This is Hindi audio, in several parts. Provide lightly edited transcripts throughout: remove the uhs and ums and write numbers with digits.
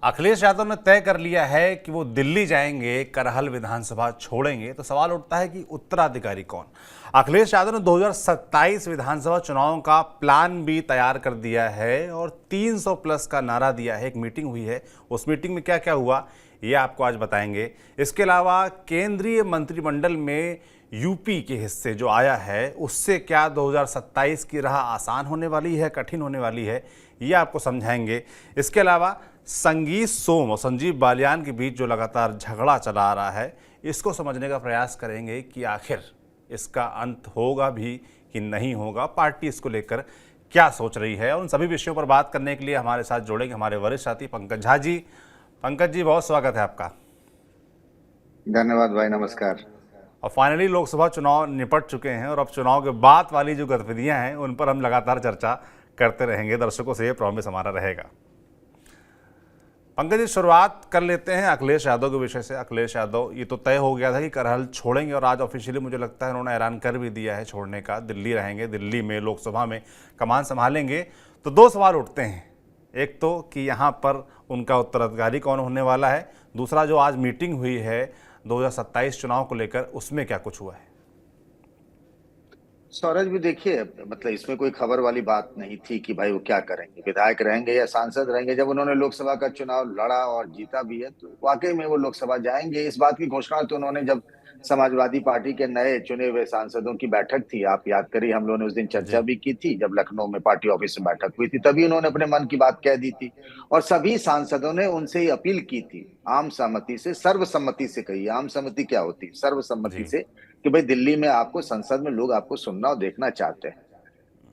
अखिलेश यादव ने तय कर लिया है कि वो दिल्ली जाएंगे, करहल विधानसभा छोड़ेंगे। तो सवाल उठता है कि उत्तराधिकारी कौन। अखिलेश यादव ने 2027 विधानसभा चुनाव का प्लान भी तैयार कर दिया है और 300 प्लस का नारा दिया है। एक मीटिंग हुई है, उस मीटिंग में क्या क्या हुआ ये आपको आज बताएंगे। इसके अलावा केंद्रीय मंत्रिमंडल में यूपी के हिस्से जो आया है उससे क्या 2027 की राह आसान होने वाली है, कठिन होने वाली है, ये आपको समझाएंगे। इसके अलावा संगीत सोम और संजीव बालियान के बीच जो लगातार झगड़ा चला आ रहा है, इसको समझने का प्रयास करेंगे कि आखिर इसका अंत होगा भी कि नहीं होगा, पार्टी इसको लेकर क्या सोच रही है। और उन सभी विषयों पर बात करने के लिए हमारे साथ जुड़ेंगे हमारे वरिष्ठ साथी पंकज झा जी। पंकज जी, बहुत स्वागत है आपका। धन्यवाद भाई, नमस्कार। और फाइनली लोकसभा चुनाव निपट चुके हैं और अब चुनाव के बाद वाली जो गतिविधियां हैं उन पर हम लगातार चर्चा करते रहेंगे। दर्शकों से ये प्रॉमिस हमारा रहेगा। पंकज जी, शुरुआत कर लेते हैं अखिलेश यादव के विषय से। अखिलेश यादव, ये तो तय हो गया था कि करहल छोड़ेंगे और आज ऑफिशियली मुझे लगता है उन्होंने ऐलान कर भी दिया है छोड़ने का। दिल्ली रहेंगे, दिल्ली में लोकसभा में कमान संभालेंगे। तो दो सवाल उठते हैं, एक तो कि यहाँ पर उनका उत्तराधिकारी कौन होने वाला है, दूसरा जो आज मीटिंग हुई है 2027 चुनाव को लेकर, उसमें क्या कुछ हुआ है। सौरज भी देखिए, मतलब इसमें कोई खबर वाली बात नहीं थी कि भाई वो क्या करेंगे, विधायक रहेंगे या सांसद रहेंगे। जब उन्होंने लोकसभा का चुनाव लड़ा और जीता भी है तो वाकई में वो लोकसभा जाएंगे। इस बात की घोषणा तो उन्होंने जब समाजवादी पार्टी के नए चुने हुए सांसदों की बैठक थी, आप याद करिए, हम लोगों ने उस दिन चर्चा जी। भी की थी जब लखनऊ में पार्टी ऑफिस में बैठक हुई थी, तभी उन्होंने अपने मन की बात कह दी थी। और सभी सांसदों ने उनसे ही अपील की थी, आम सहमति से, सर्वसम्मति से कही। आम सहमति क्या होती है? सर्वसम्मति जी। से, कि भाई दिल्ली में आपको, संसद में लोग आपको सुनना और देखना चाहते हैं।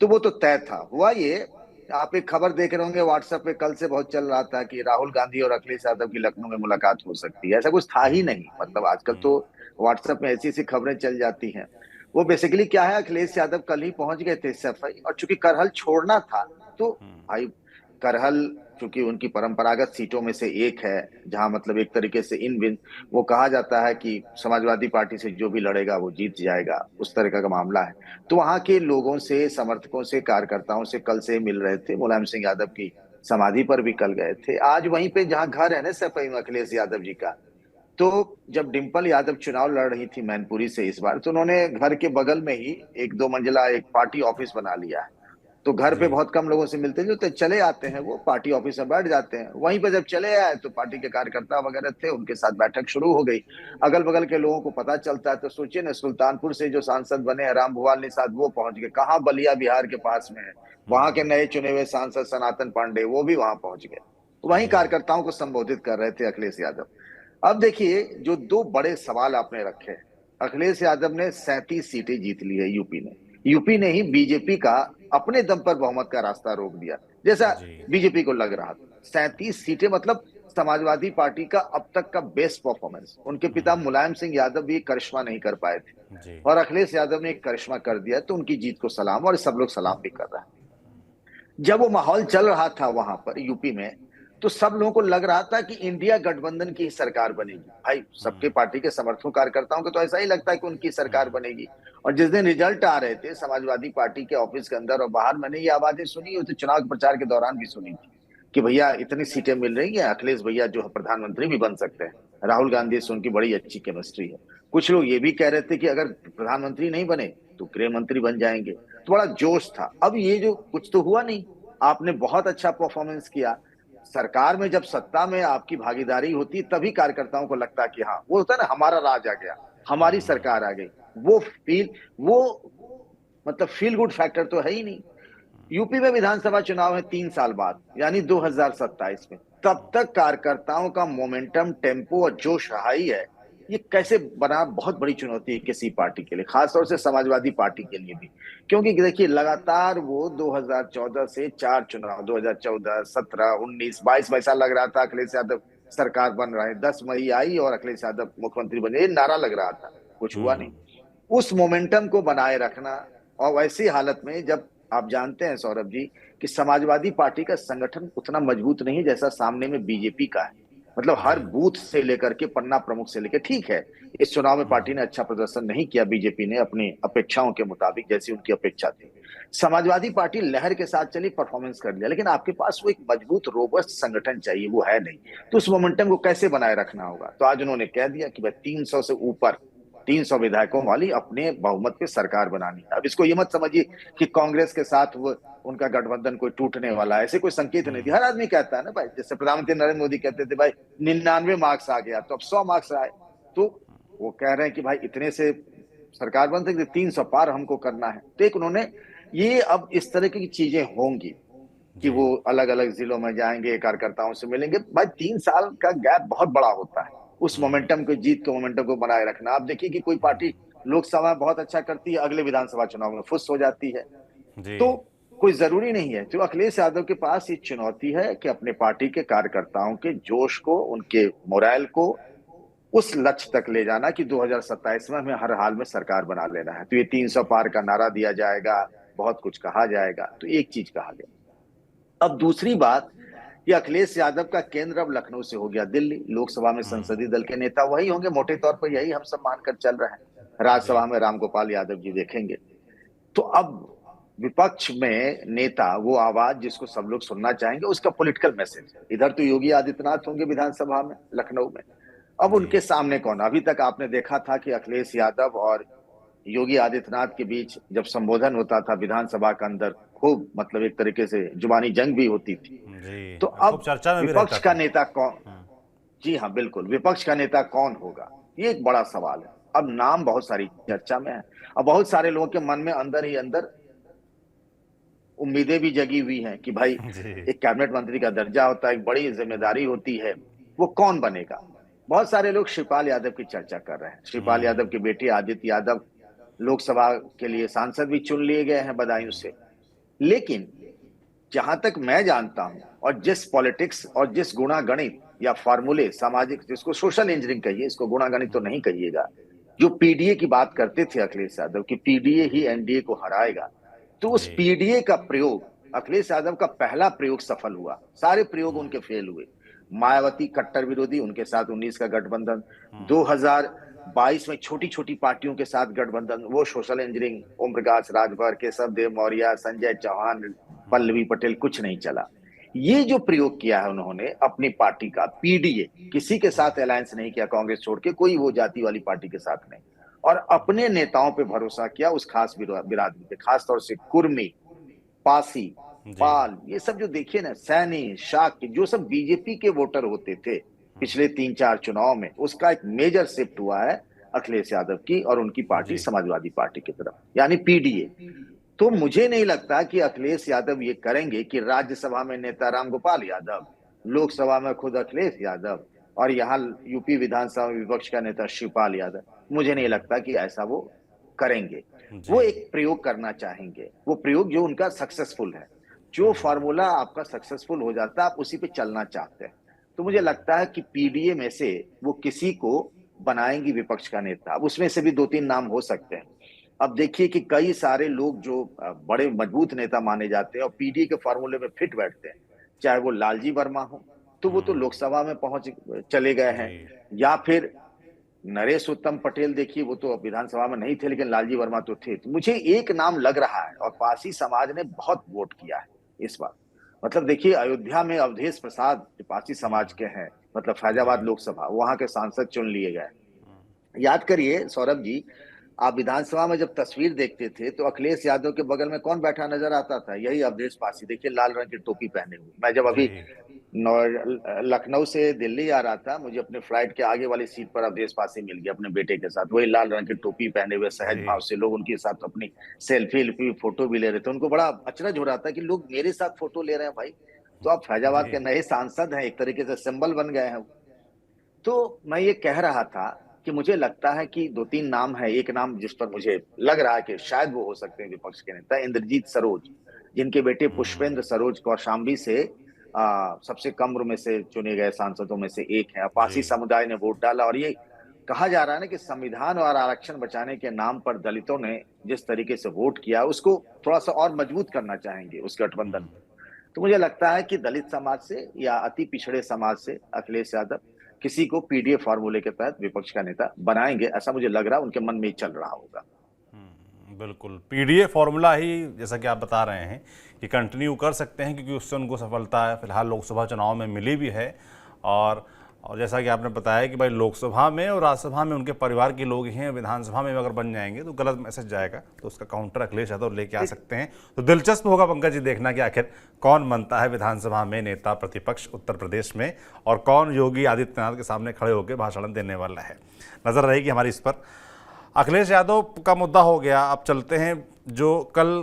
तो वो तो तय था। हुआ ये, आप एक खबर देख रहे होंगे व्हाट्सएप पे, कल से बहुत चल रहा था कि राहुल गांधी और अखिलेश यादव की लखनऊ में मुलाकात हो सकती है। ऐसा कुछ था ही नहीं। मतलब आजकल तो व्हाट्सएप में ऐसी ऐसी खबरें चल जाती हैं। वो बेसिकली क्या है, अखिलेश यादव कल ही पहुंच गए थे सफाई, और चूंकि करहल छोड़ना था तो भाई, करहल चूंकि उनकी परंपरागत सीटों में से एक है, जहां मतलब एक तरीके से इन विन, वो कहा जाता है कि समाजवादी पार्टी से जो भी लड़ेगा वो जीत जाएगा, उस तरह का मामला है। तो वहां के लोगों से, समर्थकों से, कार्यकर्ताओं से कल से मिल रहे थे। मुलायम सिंह यादव की समाधि पर भी कल गए थे। आज वहीं पे जहां घर है ना सपई में अखिलेश यादव जी का, तो जब डिंपल यादव चुनाव लड़ रही थी मैनपुरी से इस बार, तो उन्होंने घर के बगल में ही एक दो मंजिला एक पार्टी ऑफिस बना लिया है। तो घर पे जी। बहुत कम लोगों से मिलते, जो तो चले आते हैं वो पार्टी ऑफिस में बैठ जाते हैं। वहीं पे जब चले आए तो पार्टी के कार्यकर्ता वगैरह थे, उनके साथ बैठक शुरू हो गई। अगल बगल के लोगों को पता चलता है तो सोचिए ना, सुल्तानपुर से जो सांसद बने हैं राम भुवाल निषाद, वो पहुंच गए कहाँ, बलिया बिहार के पास में है। वहां के नए चुने हुए सांसद सनातन पांडे, वो भी वहां पहुंच गए। वहीं कार्यकर्ताओं को संबोधित कर रहे थे अखिलेश यादव। अब देखिए, जो दो बड़े सवाल आपने रखे हैं, अखिलेश यादव ने 37 सीटें जीत ली है यूपी ने। यूपी ने ही बीजेपी का अपने दम पर बहुमत का रास्ता रोक दिया, जैसा जी। बीजेपी को लग रहा था। 37 सीटें मतलब समाजवादी पार्टी का अब तक का बेस्ट परफॉर्मेंस। उनके पिता मुलायम सिंह यादव भी करिश्मा नहीं कर पाए थे, जी। और अखिलेश यादव ने एक करिश्मा कर दिया, तो उनकी जीत को सलाम, और सब लोग सलाम भी कर रहे हैं। जब वो माहौल चल रहा था वहां पर यूपी में, तो सब लोगों को लग रहा था कि इंडिया गठबंधन की सरकार बनेगी। भाई, सबके पार्टी के समर्थकों कार्यकर्ताओं को तो ऐसा ही लगता है कि उनकी सरकार बनेगी। और जिस दिन रिजल्ट आ रहे थे समाजवादी पार्टी के ऑफिस के अंदर और बाहर, मैंने ये आवाजें सुनी, तो चुनाव के प्रचार के दौरान भी सुनी थी कि भैया इतनी सीटें मिल रही हैं, अखिलेश भैया जो है प्रधानमंत्री भी बन सकते हैं। राहुल गांधी से उनकी बड़ी अच्छी केमिस्ट्री है। कुछ लोग ये भी कह रहे थे कि अगर प्रधानमंत्री नहीं बने तो गृह मंत्री बन जाएंगे। तो बड़ा जोश था। अब ये जो कुछ तो हुआ नहीं। आपने बहुत अच्छा परफॉर्मेंस किया। सरकार में जब सत्ता में आपकी भागीदारी होती तभी कार्यकर्ताओं को लगता है कि हाँ, वो होता है ना, हमारा राज आ गया, हमारी सरकार आ गई। वो फील, वो मतलब फील गुड फैक्टर तो है ही नहीं। यूपी में विधानसभा चुनाव है 3 साल बाद, यानी 2027 में। तब तक कार्यकर्ताओं का मोमेंटम, टेम्पो और जोश हाई है। ये कैसे बना, बहुत बड़ी चुनौती है किसी पार्टी के लिए, खासतौर से समाजवादी पार्टी के लिए भी। क्योंकि देखिए, लगातार वो 2014 से 4 चुनाव, 2014, 17, 19, 22 में ऐसा लग रहा था अखिलेश यादव सरकार बन रहा है। 10 मई आई और अखिलेश यादव मुख्यमंत्री बने, ये नारा लग रहा था। कुछ हुआ नहीं। उस मोमेंटम को बनाए रखना, और वैसी हालत में जब आप जानते हैं सौरभ जी कि समाजवादी पार्टी का संगठन उतना मजबूत नहीं है जैसा सामने में बीजेपी का है। मतलब हर जी। बूथ से लेकर के पन्ना प्रमुख से लेकर, ठीक है इस चुनाव में पार्टी ने अच्छा प्रदर्शन नहीं किया, बीजेपी ने अपनी अपेक्षाओं के मुताबिक जैसी उनकी अपेक्षा थी। समाजवादी पार्टी लहर के साथ चली, परफॉर्मेंस कर लिया, लेकिन आपके पास वो एक मजबूत रोबस्ट संगठन चाहिए, वो है नहीं। तो उस मोमेंटम को कैसे बनाए रखना होगा? तो आज उन्होंने कह दिया कि भाई 300 से ऊपर, 300 विधायकों वाली अपने बहुमत पे सरकार बनानी है। अब इसको ये मत समझिए कि कांग्रेस के साथ वो उनका गठबंधन कोई टूटने वाला है, ऐसे कोई संकेत नहीं थी। हर आदमी कहता है ना भाई, जैसे प्रधानमंत्री नरेंद्र मोदी कहते थे भाई 99 मार्क्स आ गया, तो अब 100 मार्क्स आए। तो वो कह रहे हैं कि भाई इतने से सरकार बन सकती, 300 पार हमको करना है। तो एक उन्होंने ये, अब इस तरह की चीजें होंगी कि जी। वो अलग अलग जिलों में जाएंगे, कार्यकर्ताओं से मिलेंगे। भाई 3 साल का गैप बहुत बड़ा होता है, उस मोमेंटम को, जीत के मोमेंटम को बनाए रखना। आप देखिए कि कोई पार्टी लोकसभा में बहुत अच्छा करती है, अगले विधानसभा चुनाव में फुस हो जाती है। जी। तो कोई जरूरी नहीं है। तो अखिलेश यादव के पास ये चुनौती है कि अपने पार्टी के कार्यकर्ताओं के जोश को, उनके मोराल को उस लक्ष्य तक ले जाना कि 2027 में हमें हर हाल में सरकार बना लेना है। तो ये 300 पार का नारा दिया जाएगा, बहुत कुछ कहा जाएगा, तो एक चीज कहा गया। अब दूसरी बात, ये अखिलेश यादव का केंद्र अब लखनऊ से हो गया दिल्ली। लोकसभा में संसदीय दल के नेता वही होंगे, मोटे तौर पर यही हम सब मानकर चल रहे हैं। जी। राज्यसभा में रामगोपाल यादव जी देखेंगे। तो अब विपक्ष में नेता, वो आवाज जिसको सब लोग सुनना चाहेंगे, उसका पॉलिटिकल मैसेज। इधर तो योगी आदित्यनाथ होंगे विधानसभा में लखनऊ में, अब जी। उनके सामने कौन? अभी तक आपने देखा था कि अखिलेश यादव और योगी आदित्यनाथ के बीच जब संबोधन होता था विधानसभा के अंदर, खूब मतलब एक तरीके से जुबानी जंग भी होती थी। तो जी, खूब अब चर्चा में भी विपक्ष रहता का था। नेता कौन? जी हाँ बिल्कुल, विपक्ष का नेता कौन होगा, ये एक बड़ा सवाल है। अब नाम बहुत सारी चर्चा में है, और बहुत सारे लोगों के मन में अंदर ही अंदर उम्मीदें भी जगी हुई हैं कि भाई जी। एक कैबिनेट मंत्री का दर्जा होता है, एक बड़ी जिम्मेदारी होती है, वो कौन बनेगा? बहुत सारे लोग शिवपाल यादव की चर्चा कर रहे हैं। शिवपाल यादव के बेटे आदित्य यादव लोकसभा के लिए सांसद भी चुन लिए गए हैं, बदायूं से। लेकिन जहां तक मैं जानता हूं, और जिस पॉलिटिक्स और जिस गुणागणित या फॉर्मूले, सामाजिक, जिसको सोशल इंजीनियरिंग कहिए, इसको गुणागणित तो नहीं कहिएगा, जो पीडीए की बात करते थे अखिलेश यादव कि पीडीए ही एनडीए को हराएगा, तो उस जी। पीडीए का प्रयोग, अखिलेश यादव का पहला प्रयोग सफल हुआ, सारे प्रयोग उनके फेल हुए। मायावती कट्टर विरोधी, उनके साथ 19 का गठबंधन, 2022 में छोटी छोटी पार्टियों के साथ गठबंधन, वो सोशल इंजीनियरिंग, ओम प्रकाश राजभर, केशव देव मौर्य, संजय चौहान, पल्लवी पटेल, कुछ नहीं चला। ये जो प्रयोग किया है उन्होंने अपनी पार्टी का, पीडीए, किसी के साथ अलायंस नहीं किया कांग्रेस छोड़ के, कोई वो जाति वाली पार्टी के साथ नहीं, और अपने नेताओं पे भरोसा किया, उस खास बिरादरी पे, खासतौर से कुर्मी, पासी, जी। पाल, ये सब जो देखिए ना, सैनी, शाक्य, जो सब बीजेपी के वोटर होते थे पिछले 3-4 चुनाव में, उसका एक मेजर शिफ्ट हुआ है अखिलेश यादव की और उनकी पार्टी जी। समाजवादी पार्टी की तरफ, यानी पीडीए। तो मुझे नहीं लगता कि अखिलेश यादव ये करेंगे कि राज्यसभा में नेता रामगोपाल यादव, लोकसभा में खुद अखिलेश यादव, और यहाँ यूपी विधानसभा में विपक्ष का नेता शिवपाल यादव। मुझे नहीं लगता कि ऐसा वो करेंगे। जी। वो एक प्रयोग करना चाहेंगे, वो प्रयोग जो उनका सक्सेसफुल है, जो फॉर्मूला आपका सक्सेसफुल हो जाता है, आप उसी पे चलना चाहते हैं। तो मुझे लगता है कि पीडीए में से वो किसी को बनाएंगी विपक्ष का नेता। अब उसमें से भी 2-3 नाम हो सकते हैं। अब देखिए कि कई सारे लोग जो बड़े मजबूत नेता माने जाते हैं और पीडीए के फॉर्मूले में फिट बैठते हैं, चाहे वो लालजी वर्मा हो, तो वो तो लोकसभा में पहुंच चले गए जी। हैं, या फिर नरेश उत्तम पटेल, देखिए वो तो अब विधानसभा में नहीं थे, लेकिन लालजी वर्मा तो थे। तो मुझे एक नाम लग रहा है, और पारसी समाज ने बहुत वोट किया है इस बार। मतलब देखिए अयोध्या में अवधेश प्रसाद जो पारसी समाज के हैं, मतलब जी। फैजाबाद लोकसभा, वहां के सांसद चुन लिए गए। याद करिए सौरभ जी, आप विधानसभा में जब तस्वीर देखते थे तो अखिलेश यादव के बगल में कौन बैठा नजर आता था? यही अवधेश पासी, देखिए लाल रंग की टोपी पहने हुए। मैं जब अभी जी। लखनऊ से दिल्ली आ रहा था, मुझे अपने फ्लाइट के आगे वाली सीट पर अवधेश पासी मिल गया अपने बेटे के साथ, वही लाल रंग की टोपी पहने हुए, सहज जी। भाव से लोग उनके साथ अपनी सेल्फी फोटो भी ले रहे थे। उनको बड़ा अचरज हो रहा था कि लोग मेरे साथ फोटो ले रहे हैं भाई, तो आप फैजाबाद के जी। नए सांसद हैं, एक तरीके से सिंबल बन गए हैं। तो मैं ये कह रहा था कि मुझे लगता है कि 2-3 नाम है। एक नाम जिस पर मुझे लग रहा है कि शायद वो हो सकते हैं विपक्ष के नेता, इंद्रजीत सरोज, जिनके बेटे पुष्पेंद्र सरोज कौशाम्बी से सबसे कम उम्र में से चुने गए सांसदों में से एक है। जी। अपासी समुदाय ने वोट डाला, और ये कहा जा रहा है ना कि संविधान और आरक्षण बचाने के नाम पर दलितों ने जिस तरीके से वोट किया, उसको थोड़ा सा और मजबूत करना चाहेंगे उस गठबंधन को। तो मुझे लगता है कि दलित समाज से या अति पिछड़े समाज से अखिलेश यादव किसी को पीडीए फॉर्मूले के तहत विपक्ष का नेता बनाएंगे, ऐसा मुझे लग रहा है उनके मन में ही चल रहा होगा। बिल्कुल, पीडीए फॉर्मूला ही जैसा कि आप बता रहे हैं कि कंटिन्यू कर सकते हैं, क्योंकि उससे उनको सफलता फिलहाल लोकसभा चुनाव में मिली भी है। और जैसा कि आपने बताया कि भाई लोकसभा में और राज्यसभा में उनके परिवार के लोग ही हैं, विधानसभा में अगर बन जाएंगे तो गलत मैसेज जाएगा, तो उसका काउंटर अखिलेश यादव लेके आ सकते हैं। तो दिलचस्प होगा पंकज जी देखना कि आखिर कौन बनता है विधानसभा में नेता प्रतिपक्ष उत्तर प्रदेश में, और कौन योगी आदित्यनाथ के सामने खड़े होकर भाषण देने वाला है। नजर रहेगी हमारी इस पर। अखिलेश यादव का मुद्दा हो गया, अब चलते हैं जो कल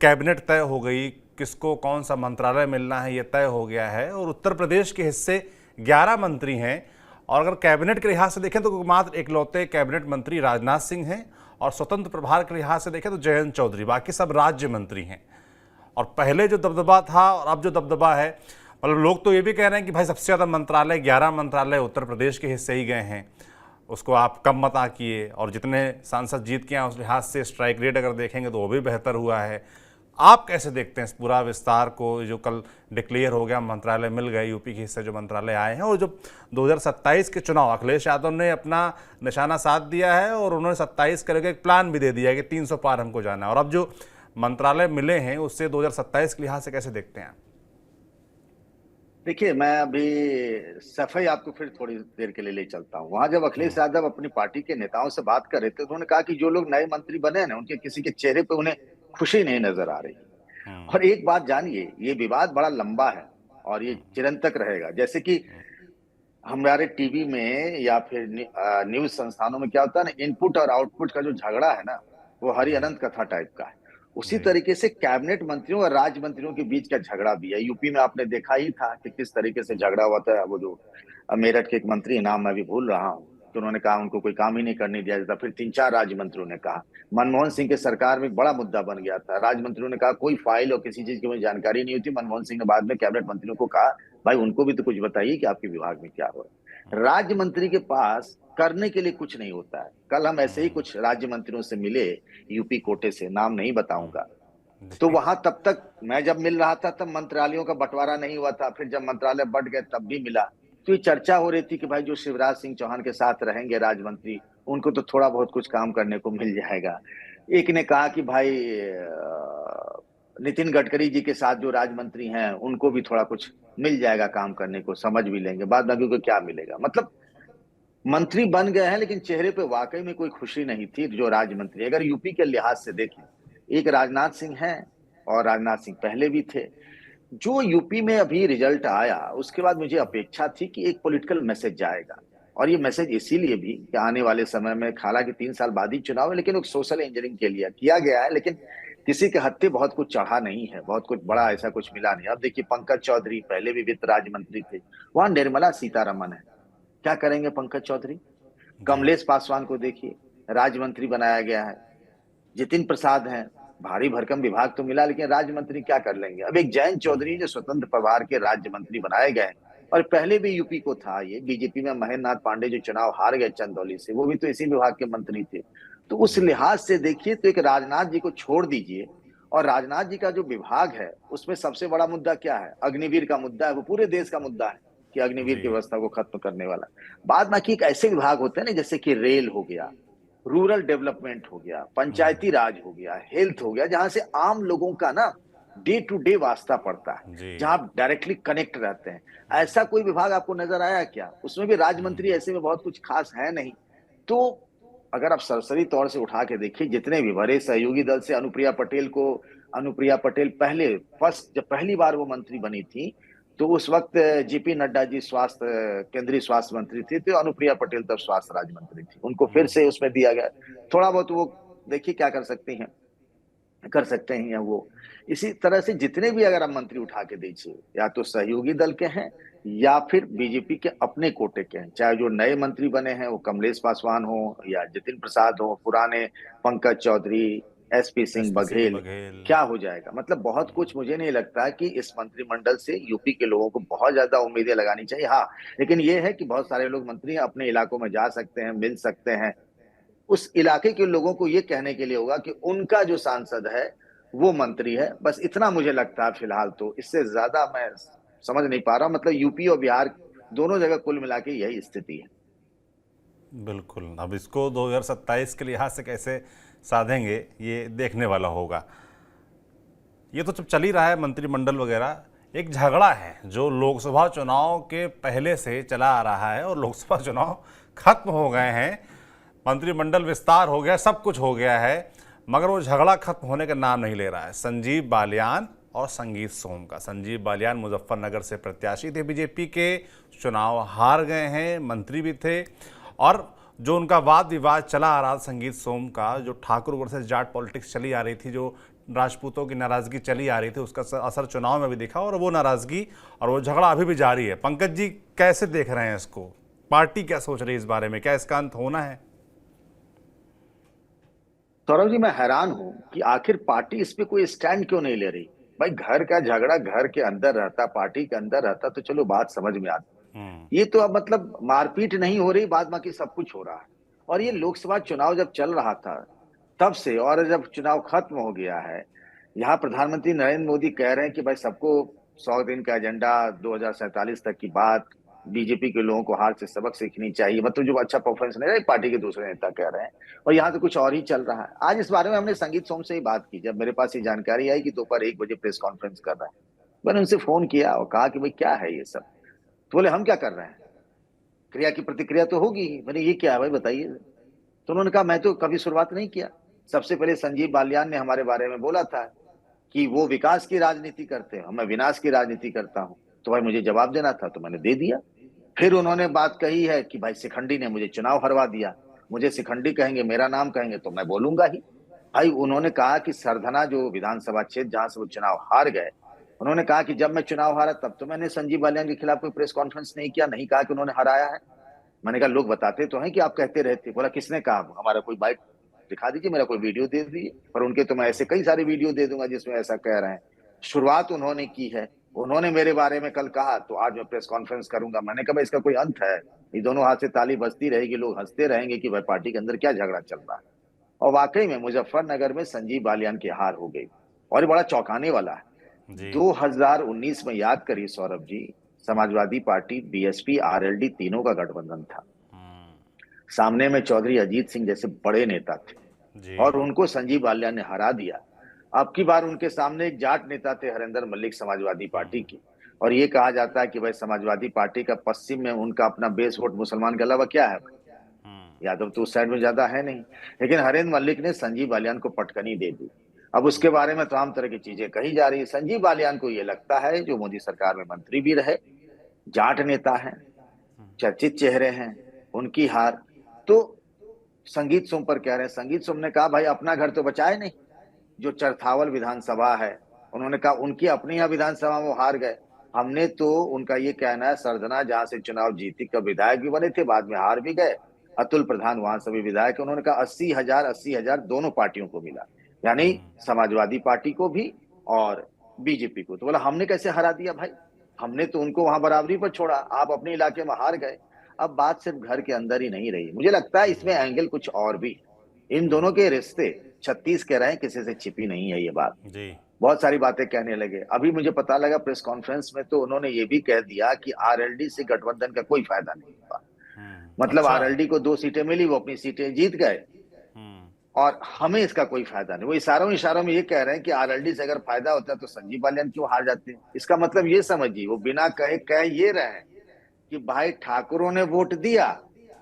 कैबिनेट तय हो गई, किसको कौन सा मंत्रालय मिलना है ये तय हो गया है, और उत्तर प्रदेश के हिस्से 11 मंत्री हैं। और अगर कैबिनेट के लिहाज से देखें तो मात्र इकलौते कैबिनेट मंत्री राजनाथ सिंह हैं, और स्वतंत्र प्रभार के लिहाज से देखें तो जयंत चौधरी, बाकी सब राज्य मंत्री हैं। और पहले जो दबदबा था और अब जो दबदबा है, मतलब लोग तो ये भी कह रहे हैं कि भाई सबसे ज़्यादा मंत्रालय 11 मंत्रालय उत्तर प्रदेश के हिस्से ही गए हैं, उसको आप कम मत आकिए, और जितने सांसद जीत के हैं उस लिहाज से स्ट्राइक रेट अगर देखेंगे तो वो भी बेहतर हुआ है। आप कैसे देखते हैं इस पूरा विस्तार को, जो कल डिक्लेयर हो गया, मंत्रालय मिल गए, यूपी के हिस्से जो मंत्रालय आए हैं, और जो 2027 के चुनाव अखिलेश यादव ने अपना निशाना साध दिया है, और उन्होंने 27 करके एक प्लान भी दे दिया है कि 300 पार हमको जाना है, और अब जो मंत्रालय मिले हैं उससे 2027 के लिहाज से कैसे देखते हैं? देखिए, मैं अभी सफाई आपको फिर थोड़ी देर के लिए ले चलता हूँ। वहां जब अखिलेश यादव अपनी पार्टी के नेताओं से बात कर रहे थे तो उन्होंने कहा कि जो लोग नए मंत्री बने हैं ना, उनके किसी के चेहरे पे उन्हें खुशी नहीं नजर आ रही। और एक बात जानिए, ये विवाद बड़ा लंबा है और ये चिरंतक रहेगा। जैसे कि हमारे टीवी में या फिर न्यूज संस्थानों में क्या होता है ना, इनपुट और आउटपुट का जो झगड़ा है ना, वो हरि अनंत कथा टाइप का है। उसी जी तरीके से कैबिनेट मंत्रियों और राज्य मंत्रियों के बीच का झगड़ा भी है। यूपी में आपने देखा ही था कि किस तरीके से झगड़ा हुआ था। वो जो मेरठ के एक मंत्री, नाम मैं भी भूल रहा हूँ, तो उन्होंने कहा उनको कोई काम ही नहीं करने दिया जाता। फिर 3-4 राज्य मंत्रियों ने कहा। मनमोहन सिंह के सरकार में एक बड़ा मुद्दा बन गया था। राज्य मंत्रियों ने कहा कोई फाइल और किसी चीज की मुझे जानकारी नहीं होती। मनमोहन सिंह ने बाद में कैबिनेट मंत्रियों को कहा, भाई उनको भी तो कुछ बताइए कि आपके विभाग में क्या हो रहा है। राज्य मंत्री के पास करने के लिए कुछ नहीं होता है। कल हम ऐसे ही कुछ राज्य मंत्रियों से मिले, यूपी कोटे से, नाम नहीं बताऊंगा। तो जी वहां तब तक मैं जब मिल रहा था तब मंत्रालयों का बंटवारा नहीं हुआ था। फिर जब मंत्रालय बंट गए तब भी मिला। तो ये चर्चा हो रही थी कि भाई जो शिवराज सिंह चौहान के साथ रहेंगे राज्य मंत्री, उनको तो थोड़ा बहुत कुछ काम करने को मिल जाएगा। एक ने कहा कि भाई नितिन गडकरी जी के साथ जो राज्य मंत्री हैं उनको भी थोड़ा कुछ मिल जाएगा काम करने को, समझ भी लेंगे। बाद में को क्या मिलेगा। मतलब मंत्री बन गए हैं लेकिन चेहरे पे वाकई में कोई खुशी नहीं थी। जो राज्य मंत्री, अगर यूपी के लिहाज से देखें, एक राजनाथ सिंह हैं और राजनाथ सिंह पहले भी थे। जो यूपी में अभी रिजल्ट आया उसके बाद मुझे अपेक्षा थी कि एक पॉलिटिकल मैसेज जाएगा। और ये मैसेज इसीलिए भी कि आने वाले समय में, हालांकि 3 साल बाद ही चुनाव है, लेकिन एक सोशल इंजीनियरिंग के लिए किया गया है। लेकिन किसी के हत्थे बहुत कुछ चढ़ा नहीं है, बहुत कुछ बड़ा ऐसा कुछ मिला नहीं। अब देखिए, पंकज चौधरी पहले भी वित्त राज्य मंत्री थे, वहां निर्मला सीतारमन है। क्या करेंगे पंकज चौधरी? जी कमलेश पासवान को देखिए, राज्य मंत्री बनाया गया है। जितिन प्रसाद हैं, भारी भरकम विभाग तो मिला लेकिन राज्य मंत्री क्या कर लेंगे। अब एक जयंत चौधरी जो स्वतंत्र प्रभार के राज्य मंत्री बनाए गए, और पहले भी यूपी को था, ये बीजेपी में महेंद्र नाथ पांडे जो चुनाव हार गए चंदौली से, वो भी तो इसी विभाग के मंत्री थे। तो उस जी लिहाज से देखिए तो एक राजनाथ जी को छोड़ दीजिए, और राजनाथ जी का जो विभाग है उसमें सबसे बड़ा मुद्दा क्या है? अग्निवीर का मुद्दा है। वो पूरे देश का मुद्दा है कि अग्निवीर जी की व्यवस्था को खत्म करने वाला। बाद बाकी एक ऐसे विभाग होते हैं ना, जैसे कि रेल हो गया, रूरल डेवलपमेंट हो गया, पंचायती राज हो गया, हेल्थ हो गया, जहां से आम लोगों का ना डे टू डे वास्ता पड़ता है, जी जहां आप डायरेक्टली कनेक्ट रहते हैं। ऐसा कोई विभाग आपको नजर आया क्या? उसमें भी राज्य मंत्री ऐसे में बहुत कुछ खास है नहीं। तो अगर आप सरसरी तौर से उठा के देखिए, जितने भी बड़े सहयोगी दल से अनुप्रिया पटेल पहले फर्स्ट जब पहली बार वो मंत्री बनी थी, तो उस वक्त जेपी नड्डा जी स्वास्थ्य केंद्रीय स्वास्थ्य मंत्री थे, तो अनुप्रिया पटेल तब स्वास्थ्य राज्य मंत्री थी। उनको फिर से उसमें दिया गया। थोड़ा बहुत वो देखिए क्या कर सकते हैं या वो। इसी तरह से जितने भी अगर आप मंत्री उठा के दीजिए, या तो सहयोगी दल के हैं या फिर बीजेपी के अपने कोटे के हैं। चाहे जो नए मंत्री बने हैं वो कमलेश पासवान हो या जितिन प्रसाद हो, पुराने पंकज चौधरी, एसपी सिंह एसपी सिंह बघेल, बघेल। क्या हो जाएगा। मतलब बहुत कुछ, मुझे नहीं लगता कि इस मंत्रिमंडल से यूपी के लोगों को बहुत ज्यादा उम्मीदें लगानी चाहिए। हाँ, लेकिन ये है कि बहुत सारे लोग मंत्री अपने इलाकों में जा सकते हैं, मिल सकते हैं। उस इलाके के लोगों को ये कहने के लिए होगा कि उनका जो सांसद है वो मंत्री है। बस इतना मुझे लगता है फिलहाल, तो इससे ज्यादा मैं समझ नहीं पा रहा हूं। मतलब यूपी और बिहार दोनों जगह कुल मिला के यही स्थिति है। बिल्कुल, अब इसको 2027 के लिहाज से कैसे साधेंगे ये देखने वाला होगा। ये तो जब चल ही रहा है मंत्रिमंडल वगैरह, एक झगड़ा है जो लोकसभा चुनाव के पहले से चला आ रहा है और लोकसभा चुनाव खत्म हो गए हैं, मंत्रिमंडल विस्तार हो गया, सब कुछ हो गया है, मगर वो झगड़ा खत्म होने का नाम नहीं ले रहा है। संजीव बालियान और संगीत सोम का। संजीव बालियान मुजफ्फरनगर से प्रत्याशी थे बीजेपी के, चुनाव हार गए हैं, मंत्री भी थे, और जो उनका वाद विवाद चला आ रहा था संगीत सोम का, जो ठाकुर वर्सेस जाट पॉलिटिक्स चली आ रही थी, जो राजपूतों की नाराजगी चली आ रही थी, उसका असर चुनाव में भी दिखा और वो नाराजगी और वो झगड़ा अभी भी जारी है। पंकज जी कैसे देख रहे हैं इसको? पार्टी क्या सोच रही है इस बारे में? क्या इसका अंत होना है? सौरभ जी, मैं हैरान हूं कि आखिर पार्टी इस पे कोई स्टैंड क्यों नहीं ले रही। भाई, घर का झगड़ा घर के अंदर रहता, पार्टी के अंदर रहता तो चलो बात समझ में आती। ये तो अब मतलब मारपीट नहीं हो रही, बाद बाकी सब कुछ हो रहा है। और ये लोकसभा चुनाव जब चल रहा था तब से, और जब चुनाव खत्म हो गया है, यहाँ प्रधानमंत्री नरेंद्र मोदी कह रहे हैं कि भाई सबको 100 दिन का एजेंडा, 2047 तक की बात, बीजेपी के लोगों को हार से सबक सीखनी चाहिए। मतलब जो अच्छा परफॉर्मेंस नहीं रहा, पार्टी के दूसरे नेता कह रहे हैं, और यहाँ तो कुछ और ही चल रहा है। आज इस बारे में हमने संगीत सोम से ही बात की, जब मेरे पास ये जानकारी आई कि दोपहर 1 बजे प्रेस कॉन्फ्रेंस कर रहा है। मैंने उनसे फोन किया और कहा कि भाई क्या है ये सब। तो बोले हम क्या कर रहे हैं, क्रिया की प्रतिक्रिया तो होगी ही। मैंने ये क्या है भाई बताइए। तो उन्होंने कहा मैं तो कभी शुरुआत नहीं किया। सबसे पहले संजीव बालियान ने हमारे बारे में बोला था कि वो विकास की राजनीति करते हैं, मैं विनाश की राजनीति करता हूं। तो भाई मुझे जवाब देना था तो मैंने दे दिया। फिर उन्होंने बात कही है कि भाई शिखंडी ने मुझे चुनाव हरवा दिया, मुझे शिखंडी कहेंगे, मेरा नाम कहेंगे तो मैं बोलूंगा ही। भाई उन्होंने कहा कि सरधना जो विधानसभा क्षेत्र जहां से वो चुनाव हार गए, उन्होंने कहा कि जब मैं चुनाव हारा तब तो मैंने संजीव बालियान के खिलाफ कोई प्रेस कॉन्फ्रेंस नहीं किया, नहीं कहा कि उन्होंने हराया है। मैंने कहा लोग बताते तो हैं कि आप कहते रहते। बोला किसने कहा, हमारा कोई बाइट दिखा दीजिए, मेरा कोई वीडियो दे दीजिए। पर उनके तो मैं ऐसे कई सारे वीडियो दे दूंगा जिसमें ऐसा कह रहे हैं। शुरुआत उन्होंने की है, उन्होंने मेरे बारे में कल कहा तो आज मैं प्रेस कॉन्फ्रेंस करूंगा। मैंने कहा इसका कोई अंत है? ये दोनों हाथ से ताली बजती रहेगी, लोग हंसते रहेंगे कि भाई पार्टी के अंदर क्या झगड़ा चल रहा है। और वाकई में मुजफ्फरनगर में संजीव बालियान की हार हो गई, और ये बड़ा चौंकाने वाला है। जी। 2019 में याद करिए Saurabh ji, Samajwadi party, BSP, RLD तीनों का गठबंधन था। सामने में चौधरी अजीत सिंह जैसे बड़े नेता थे जी। और उनको संजीव बालियान ने हरा दिया। अब की बार उनके सामने एक जाट नेता थे, हरेंद्र मल्लिक, समाजवादी पार्टी की। और ये कहा जाता है कि भाई समाजवादी पार्टी का पश्चिम में उनका अपना बेस वोट मुसलमान के अलावा क्या है, यादव तो उस साइड में ज्यादा है नहीं। लेकिन हरेंद्र मल्लिक ने संजीव बालियान को पटकनी दे दी। अब उसके बारे में तमाम तरह की चीजें कही जा रही है। संजीव बालियान को ये लगता है, जो मोदी सरकार में मंत्री भी रहे, जाट नेता है, चर्चित चेहरे हैं, उनकी हार। तो संगीत सोम पर कह रहे हैं, संगीत सोम ने कहा भाई अपना घर तो बचाए नहीं। जो चरथावल विधानसभा है, उन्होंने कहा उनकी अपनी यहाँ विधानसभा में वो हार गए। हमने तो, उनका ये कहना है, सरधना जहां से चुनाव जीती, का विधायक भी बने थे, बाद में हार भी गए। अतुल प्रधान वहां से भी विधायक। उन्होंने कहा 80,000 दोनों पार्टियों को मिला, यानी समाजवादी पार्टी को भी और बीजेपी को। तो बोला हमने कैसे हरा दिया भाई, हमने तो उनको वहां बराबरी पर छोड़ा, आप अपने इलाके में हार गए। अब बात सिर्फ घर के अंदर ही नहीं रही, मुझे लगता है इसमें एंगल कुछ और भी। इन दोनों के रिश्ते 36 कह रहे हैं, किसी से छिपी नहीं है ये बात। जी। बहुत सारी बातें कहने लगे। अभी मुझे पता लगा प्रेस कॉन्फ्रेंस में तो उन्होंने ये भी कह दिया कि आरएलडी से गठबंधन का कोई फायदा नहीं हुआ। मतलब अच्छा। आरएलडी को 2 सीटें मिली, वो अपनी सीटें जीत गए, और हमें इसका कोई फायदा नहीं। वो इशारों इशारों में ये कह रहे हैं कि आरएलडी से अगर फायदा होता तो संजीव बालियान क्यों हार जाते। इसका मतलब ये समझिए, वो बिना कहे कह ये रहे हैं कि भाई ठाकुरों ने वोट दिया,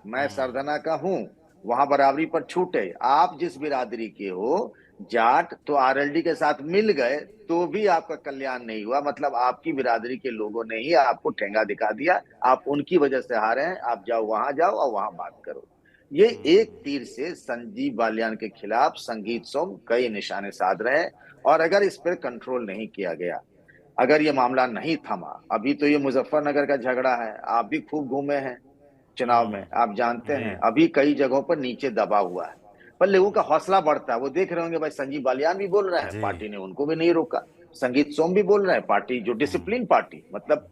मैं सरधना का हूं, वहां बराबरी पर छूटे। आप जिस बिरादरी के हो, जाट, तो आरएलडी के साथ मिल गए तो भी आपका कल्याण नहीं हुआ। मतलब आपकी बिरादरी के लोगों ने ही आपको ठेंगा दिखा दिया, आप उनकी वजह से हारे हैं। आप जाओ वहां, जाओ और वहां बात करो। ये एक तीर से संजीव बालियान के खिलाफ संगीत सोम कई निशाने साध रहे हैं। और अगर इस पर कंट्रोल नहीं किया गया, अगर ये मामला नहीं थमा, अभी तो ये मुजफ्फरनगर का झगड़ा है, आप भी खूब घूमे हैं चुनाव में, आप जानते जी। हैं अभी कई जगहों पर नीचे दबा हुआ है। पर लोगों का हौसला बढ़ता है, वो देख रहे होंगे भाई संजीव बालियान भी बोल रहे हैं, जी। पार्टी ने उनको भी नहीं रोका। संगीत सोम भी बोल रहे हैं, पार्टी जो डिसिप्लिन पार्टी, मतलब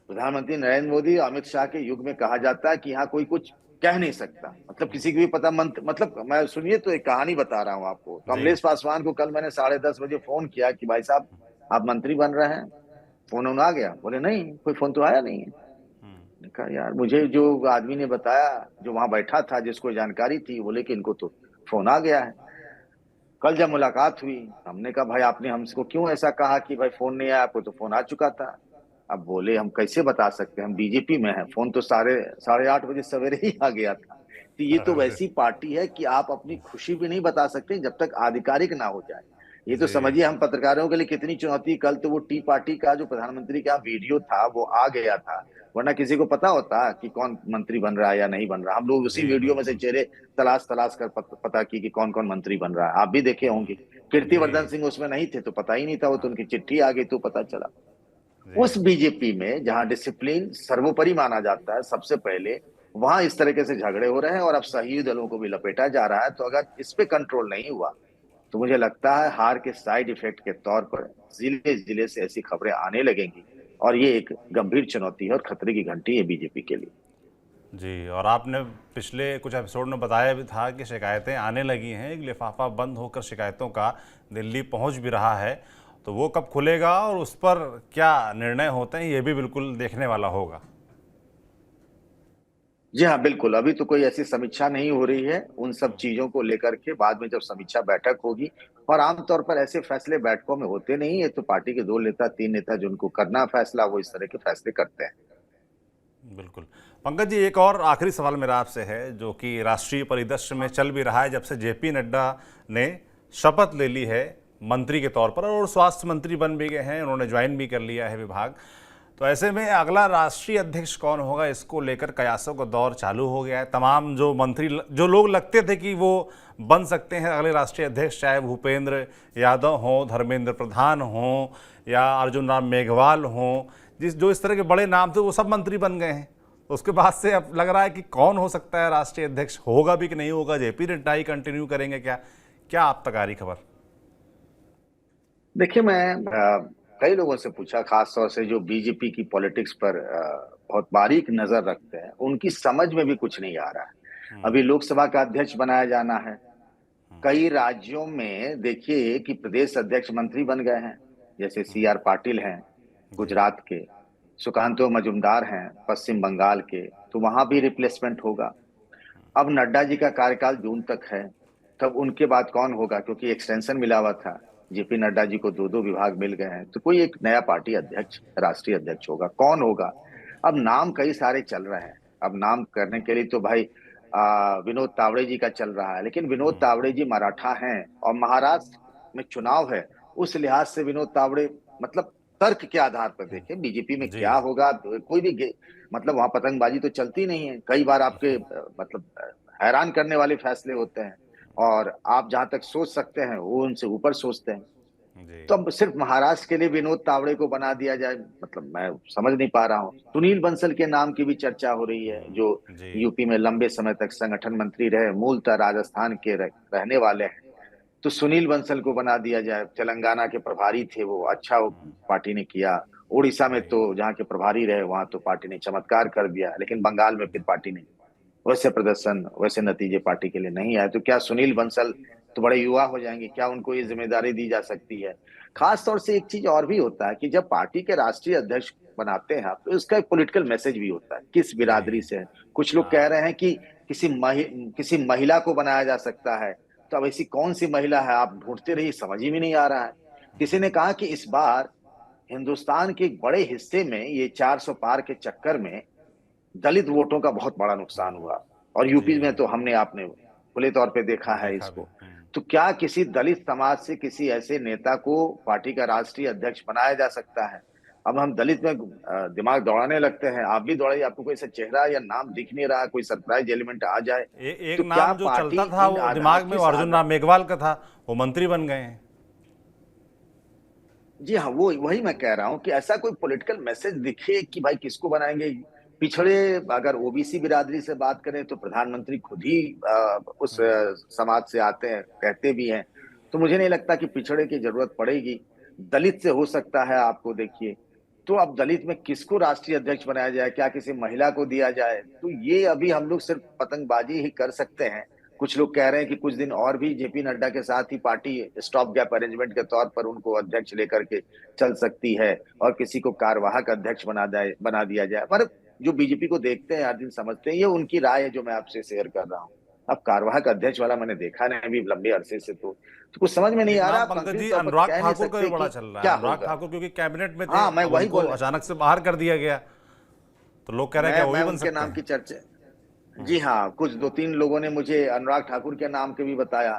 प्रधानमंत्री नरेंद्र मोदी, अमित शाह के युग में कहा जाता है कि यहाँ कोई कुछ कह नहीं सकता, मतलब किसी को भी पता मतलब मैं सुनिए तो एक कहानी बता रहा हूँ आपको। जी। कमलेश पासवान को कल मैंने 10:30 बजे फोन किया कि भाई साहब आप मंत्री बन रहे हैं, फोन ऑन आ गया? बोले नहीं, कोई फोन तो आया नहीं है। मैंने कहा यार, मुझे जो आदमी ने बताया, जो वहां बैठा था, जिसको जानकारी थी, बोले कि इनको तो फोन आ गया है। कल जब मुलाकात हुई, हमने कहा भाई आपने हमको क्यों ऐसा कहा कि भाई फोन नहीं आया? आपको तो फोन आ चुका था। अब बोले हम कैसे बता सकते हैं, हम बीजेपी में हैं, फोन तो 8:30 बजे सवेरे ही आ गया था। तो ये तो अरे, वैसी पार्टी है कि आप अपनी खुशी भी नहीं बता सकते जब तक आधिकारिक ना हो जाए। ये तो जी। समझिए हम पत्रकारों के लिए कितनी चुनौती। कल तो वो टी पार्टी का जो प्रधानमंत्री का वीडियो था वो आ गया था, वरना किसी को पता होता कि कौन मंत्री बन रहा है या नहीं बन रहा। हम लोग उसी जी वीडियो में से बिल्कुल। चेहरे तलाश तलाश कर पता की कि कौन कौन मंत्री बन रहा है। आप भी देखे होंगे, जी। कीर्तिवर्धन सिंह उसमें नहीं थे तो पता ही नहीं था, वो तो हाँ। उनकी चिट्ठी आ गई तो पता चला। जी। उस बीजेपी में जहां डिसिप्लिन सर्वोपरि माना जाता है सबसे पहले, वहां इस तरीके से झगड़े हो रहे हैं और अब सहयोगी दलों को भी लपेटा जा रहा है। तो अगर इस पे कंट्रोल नहीं हुआ तो मुझे लगता है हार के साइड इफेक्ट के तौर पर जिले जिले से ऐसी खबरें आने लगेंगी, और ये एक गंभीर चुनौती है और खतरे की घंटी है बीजेपी के लिए। जी, और आपने पिछले कुछ एपिसोड में बताया भी था कि शिकायतें आने लगी हैं, एक लिफाफा बंद होकर शिकायतों का दिल्ली पहुंच भी रहा है। तो वो कब खुलेगा और उस पर क्या निर्णय होते हैं, ये भी बिल्कुल देखने वाला होगा। जी हाँ, बिल्कुल। अभी तो कोई ऐसी समीक्षा नहीं हो रही है उन सब चीजों को लेकर के। बाद में जब समीक्षा बैठक होगी, और आमतौर पर ऐसे फैसले बैठकों में होते नहीं है, तो पार्टी के 2 नेता 3 नेता जिनको करना फैसला, वो इस तरह के फैसले करते हैं। बिल्कुल। पंकज जी, एक और आखिरी सवाल मेरा आपसे है, जो कि राष्ट्रीय परिदृश्य में चल भी रहा है जब से जेपी नड्डा ने शपथ ले ली है मंत्री के तौर पर, और स्वास्थ्य मंत्री बन भी गए हैं, उन्होंने ज्वाइन भी कर लिया है विभाग। तो ऐसे में अगला राष्ट्रीय अध्यक्ष कौन होगा, इसको लेकर कयासों का दौर चालू हो गया है। तमाम जो मंत्री, जो लोग लगते थे कि वो बन सकते हैं अगले राष्ट्रीय अध्यक्ष, चाहे भूपेंद्र यादव हों, धर्मेंद्र प्रधान हों, या अर्जुन राम मेघवाल हों, जो इस तरह के बड़े नाम थे, वो सब मंत्री बन गए हैं। तो उसके बाद से अब लग रहा है कि कौन हो सकता है राष्ट्रीय अध्यक्ष, होगा भी कि नहीं होगा, जेपी नड्डा ही कंटिन्यू करेंगे क्या? क्या आप तक आ रही खबर? देखिए, मैं कई लोगों से पूछा, खास तौर से जो बीजेपी की पॉलिटिक्स पर बहुत बारीक नजर रखते हैं, उनकी समझ में भी कुछ नहीं आ रहा है। अभी लोकसभा का अध्यक्ष बनाया जाना है। कई राज्यों में देखिए कि प्रदेश अध्यक्ष मंत्री बन गए हैं, जैसे CR पाटिल हैं जी। गुजरात के, सुकांतो मजूमदार हैं पश्चिम बंगाल के, तो वहां भी रिप्लेसमेंट होगा। अब नड्डा जी का कार्यकाल जून तक है, तब उनके बाद कौन होगा? क्योंकि एक्सटेंशन मिला हुआ था, जेपी नड्डा जी को 2-2 विभाग मिल गए हैं, तो कोई एक नया पार्टी अध्यक्ष, राष्ट्रीय अध्यक्ष होगा। कौन होगा? अब नाम कई सारे चल रहे हैं। अब नाम करने के लिए तो भाई विनोद तावड़े जी का चल रहा है, लेकिन विनोद तावड़े जी मराठा हैं और महाराष्ट्र में चुनाव है। उस लिहाज से विनोद तावड़े, मतलब तर्क के आधार पर देखें बीजेपी में जी। क्या होगा, कोई भी मतलब वहां पतंगबाजी तो चलती नहीं है। कई बार आपके मतलब हैरान करने वाले फैसले होते हैं, और आप जहां तक सोच सकते हैं वो उनसे ऊपर सोचते हैं। जी। तो अब सिर्फ महाराष्ट्र के लिए विनोद तावड़े को बना दिया जाए, मतलब मैं समझ नहीं पा रहा हूँ। सुनील बंसल के नाम की भी चर्चा हो रही है, जो जी। यूपी में लंबे समय तक संगठन मंत्री रहे, मूलतः राजस्थान के रहने वाले हैं। तो सुनील बंसल को बना दिया जाए। तेलंगाना के प्रभारी थे वो, अच्छा वो पार्टी ने किया। उड़ीसा में जी। तो जहाँ के प्रभारी रहे वहां तो पार्टी ने चमत्कार कर दिया, लेकिन बंगाल में फिर पार्टी ने वैसे प्रदर्शन, वैसे नतीजे पार्टी के लिए नहीं आए। तो क्या सुनील बंसल तो बड़े युवा हो जाएंगे, क्या उनको ये जिम्मेदारी दी जा सकती है? खास तौर से एक चीज और भी होता है कि जब पार्टी के राष्ट्रीय अध्यक्ष बनाते हैं आप, तो इसका एक पॉलिटिकल मैसेज भी होता है, किस जी। बिरादरी से है। कुछ लोग कह हाँ। रहे हैं कि किसी महिला को बनाया जा सकता है। तो अब ऐसी कौन सी महिला है? आप ढूंढते रहिए, समझ ही में नहीं आ रहा है। किसी ने कहा कि इस बार हिंदुस्तान के एक बड़े हिस्से में ये 400 पार के चक्कर में दलित वोटों का बहुत बड़ा नुकसान हुआ, और जी। यूपी में तो हमने आपने खुले तौर पे देखा है देखा भी। इसको। तो क्या किसी दलित समाज से किसी ऐसे नेता को पार्टी का राष्ट्रीय अध्यक्ष बनाया जा सकता है? अब हम दलित में दिमाग दौड़ाने लगते हैं। आप भी दौड़ाइए, आपको कोई ऐसा चेहरा या नाम दिख नहीं रहा, कोई सरप्राइज एलिमेंट आ जाए। एक तो क्या नाम जो पार्टी चलता था इन वो आधार दिमाग में, वो किस अर्जुन आधार? राम मेघवाल का था, वो मंत्री बन गए हैं। जी हाँ, वो वही मैं कह रहा हूँ कि ऐसा कोई पॉलिटिकल मैसेज दिखे कि भाई किसको बनाएंगे। पिछड़े, अगर ओबीसी बिरादरी से बात करें तो प्रधानमंत्री खुद ही उस समाज से आते हैं, कहते भी हैं। तो मुझे नहीं लगता कि पिछड़े की जरूरत पड़ेगी। दलित से हो सकता है, आपको देखिए तो अब दलित में किसको राष्ट्रीय अध्यक्ष बनाया जाए, क्या किसी महिला को दिया जाए? तो ये अभी हम लोग सिर्फ पतंगबाजी ही कर सकते हैं। कुछ लोग कह रहे हैं कि कुछ दिन और भी जेपी नड्डा के साथ ही पार्टी स्टॉप गैप अरेंजमेंट के तौर पर उनको अध्यक्ष लेकर के चल सकती है और किसी को कार्यवाहक अध्यक्ष बना दिया जाए। पर जो बीजेपी को देखते हैं हर दिन समझते हैं, ये उनकी राय है जो मैं आपसे शेयर कर रहा हूँ। अब कार्यवाहक अध्यक्ष वाला मैंने देखा नहीं अभी लंबे अरसे से, तो कुछ समझ में नहीं एक आ रहा। नाम आप पंकज जी कंक्रीट तौर पर अनुराग कह नहीं ठाकुर का भी सकते बड़ा कि चल रहा है। क्या अनुराग होगा। ठाकुर क्योंकि कैबिनेट में थे, हाँ, मैं अब वही उनको बोल अचानक से बाहर कर दिया गया, तो लोग कह रहे हैं मैं क्या वो भी मैं बन उनके सकते नाम की हैं। चर्चा। जी हाँ, कुछ दो तीन लोगों ने मुझे अनुराग ठाकुर के नाम के भी बताया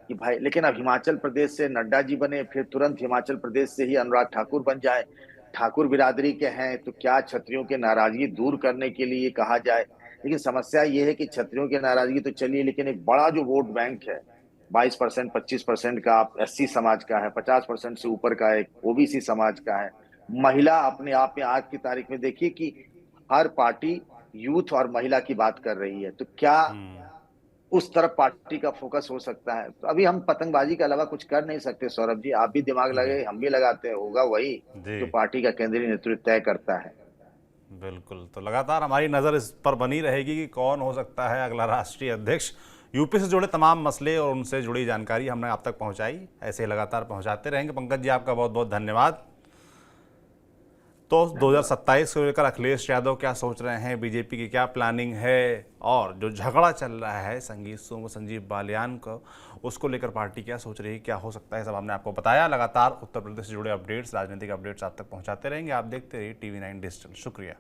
कि भाई, लेकिन अब हिमाचल प्रदेश से नड्डा जी बने, फिर तुरंत हिमाचल प्रदेश से ही अनुराग ठाकुर बन जाए। ठाकुर बिरादरी के हैं तो क्या क्षत्रियों की नाराजगी दूर करने के लिए कहा जाए? लेकिन समस्या ये है कि क्षत्रियों की नाराजगी तो चलिए, लेकिन एक बड़ा जो वोट बैंक है 22%, 25% का आप एससी समाज का है, 50% से ऊपर का एक ओबीसी समाज का है, महिला अपने आप में आज की तारीख में देखिए कि हर पार्टी यूथ और महिला की बात कर रही है, तो क्या उस तरफ पार्टी का फोकस हो सकता है? तो अभी हम पतंगबाजी के अलावा कुछ कर नहीं सकते सौरभ जी। आप भी दिमाग जी लगे, हम भी लगाते हैं, होगा वही जी जो पार्टी का केंद्रीय नेतृत्व तय करता है। बिल्कुल। तो लगातार हमारी नज़र इस पर बनी रहेगी कि कौन हो सकता है अगला राष्ट्रीय अध्यक्ष। यूपी से जुड़े तमाम मसले और उनसे जुड़ी जानकारी हमने आप तक पहुंचाई, ऐसे ही लगातार पहुंचाते रहेंगे। पंकज जी आपका बहुत बहुत धन्यवाद। तो धन्यवाद। 2027 को लेकर अखिलेश यादव क्या सोच रहे हैं, बीजेपी की क्या प्लानिंग है, और जो झगड़ा चल रहा है संजीव बालियान को, उसको लेकर पार्टी क्या सोच रही है, क्या हो सकता है, सब हमने आपको बताया। लगातार उत्तर प्रदेश से जुड़े अपडेट्स, राजनीतिक अपडेट्स आप तक पहुंचाते रहेंगे। आप देखते रहिए TV9 डिजिटल। शुक्रिया।